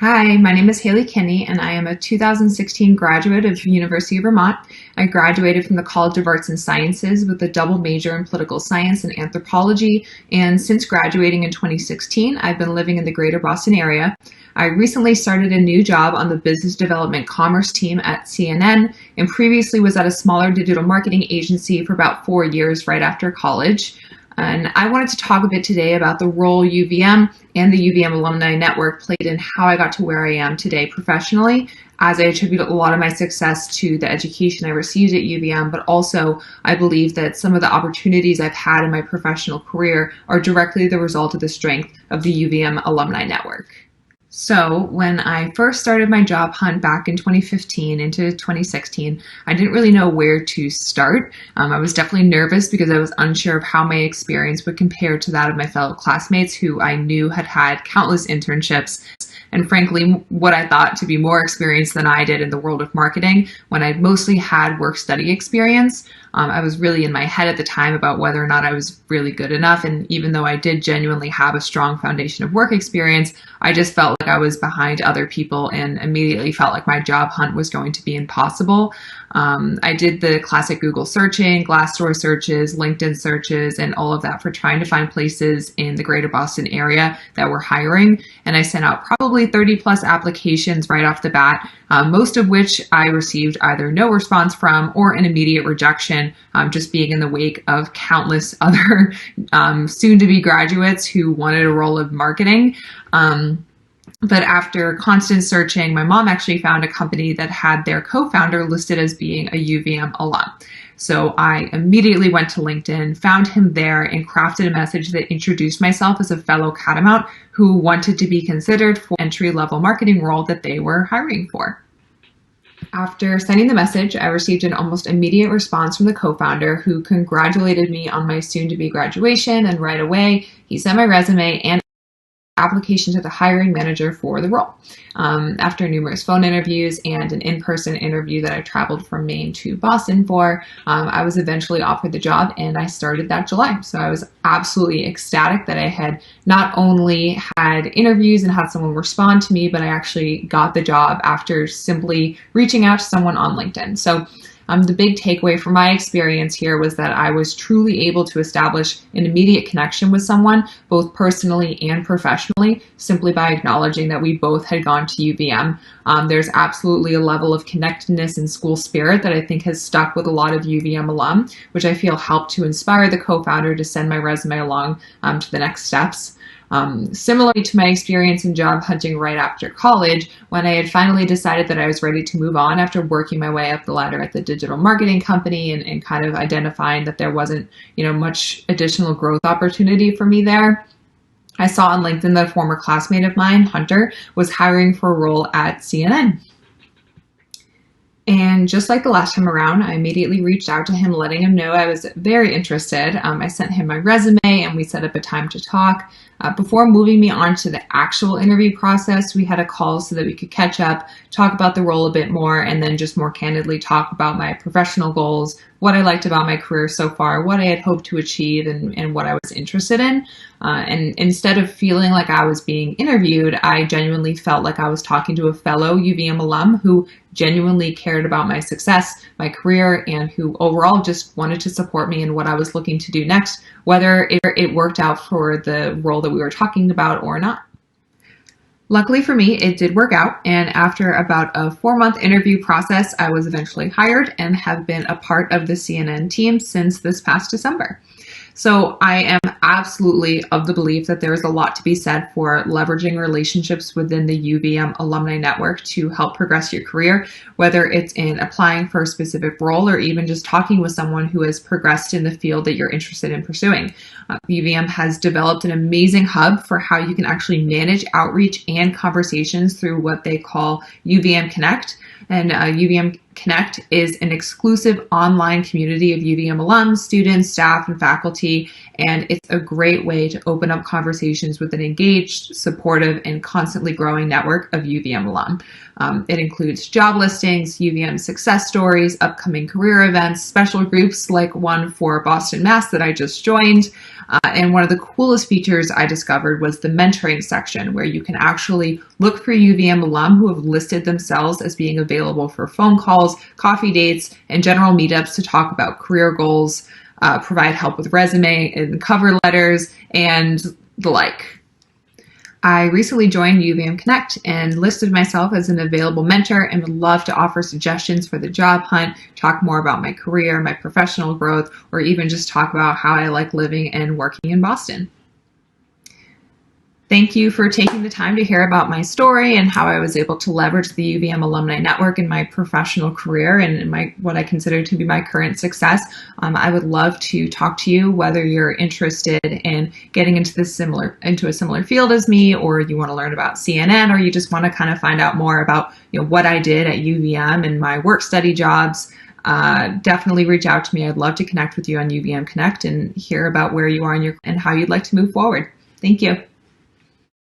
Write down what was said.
Hi, my name is Haley Kinne, and I am a 2016 graduate of University of Vermont. I graduated from the College of Arts and Sciences with a double major in political science and anthropology, and since graduating in 2016, I've been living in the greater Boston area. I recently started a new job on the business development commerce team at CNN, and previously was at a smaller digital marketing agency for about 4 years right after college. And I wanted to talk a bit today about the role UVM and the UVM Alumni Network played in how I got to where I am today professionally, as I attribute a lot of my success to the education I received at UVM, but also I believe that some of the opportunities I've had in my professional career are directly the result of the strength of the UVM Alumni Network. So when I first started my job hunt back in 2015 into 2016, I didn't really know where to start. I was definitely nervous because I was unsure of how my experience would compare to that of my fellow classmates who I knew had had countless internships and frankly, what I thought to be more experience than I did in the world of marketing when I mostly had work study experience. I was really in my head at the time about whether or not I was really good enough. And even though I did genuinely have a strong foundation of work experience, I just felt like I was behind other people and immediately felt like my job hunt was going to be impossible. I did the classic Google searching, Glassdoor searches, LinkedIn searches, and all of that for trying to find places in the greater Boston area that were hiring. And I sent out probably 30 plus applications right off the bat, most of which I received either no response from or an immediate rejection, just being in the wake of countless other soon-to-be graduates who wanted a role of marketing. But after constant searching, my mom actually found a company that had their co-founder listed as being a UVM alum. So I immediately went to LinkedIn, found him there, and crafted a message that introduced myself as a fellow Catamount who wanted to be considered for entry-level marketing role that they were hiring for. After sending the message, I received an almost immediate response from the co-founder who congratulated me on my soon-to-be graduation, and right away, he sent my resume and application to the hiring manager for the role. After numerous phone interviews and an in-person interview that I traveled from Maine to Boston for, I was eventually offered the job and I started that July. So I was absolutely ecstatic that I had not only had interviews and had someone respond to me, but I actually got the job after simply reaching out to someone on LinkedIn. So the big takeaway from my experience here was that I was truly able to establish an immediate connection with someone, both personally and professionally, simply by acknowledging that we both had gone to UVM. There's absolutely a level of connectedness and school spirit that I think has stuck with a lot of UVM alum, which I feel helped to inspire the co-founder to send my resume along to the next steps. Similarly to my experience in job hunting right after college, when I had finally decided that I was ready to move on after working my way up the ladder at the digital marketing company and kind of identifying that there wasn't, much additional growth opportunity for me there, I saw on LinkedIn that a former classmate of mine, Hunter, was hiring for a role at CNN. And just like the last time around, I immediately reached out to him, letting him know I was very interested. I sent him my resume and we set up a time to talk. Before moving me on to the actual interview process, we had a call so that we could catch up, talk about the role a bit more, and then just more candidly talk about my professional goals, what I liked about my career so far, what I had hoped to achieve, and what I was interested in. And instead of feeling like I was being interviewed, I genuinely felt like I was talking to a fellow UVM alum who genuinely cared about my success, my career, and who overall just wanted to support me in what I was looking to do next, whether it worked out for the role that we were talking about or not. Luckily for me, it did work out, and after about a 4-month interview process, I was eventually hired and have been a part of the CNN team since this past December. So I am absolutely of the belief that there is a lot to be said for leveraging relationships within the UVM alumni network to help progress your career, whether it's in applying for a specific role or even just talking with someone who has progressed in the field that you're interested in pursuing. UVM has developed an amazing hub for how you can actually manage outreach and conversations through what they call UVM Connect. And UVM Connect is an exclusive online community of UVM alums, students, staff, and faculty, and it's a great way to open up conversations with an engaged, supportive, and constantly growing network of UVM alum. It includes job listings, UVM success stories, upcoming career events, special groups like one for Boston Mass that I just joined, And one of the coolest features I discovered was the mentoring section, where you can actually look for UVM alum who have listed themselves as being available for phone calls, coffee dates, and general meetups to talk about career goals, provide help with resume and cover letters, and the like. I recently joined UVM Connect and listed myself as an available mentor and would love to offer suggestions for the job hunt, talk more about my career, my professional growth, or even just talk about how I like living and working in Boston. Thank you for taking the time to hear about my story and how I was able to leverage the UVM alumni network in my professional career and in what I consider to be my current success. I would love to talk to you, whether you're interested in getting into a similar field as me, or you want to learn about CNN, or you just want to kind of find out more about what I did at UVM and my work study jobs. Definitely reach out to me. I'd love to connect with you on UVM Connect and hear about where you are and how you'd like to move forward. Thank you.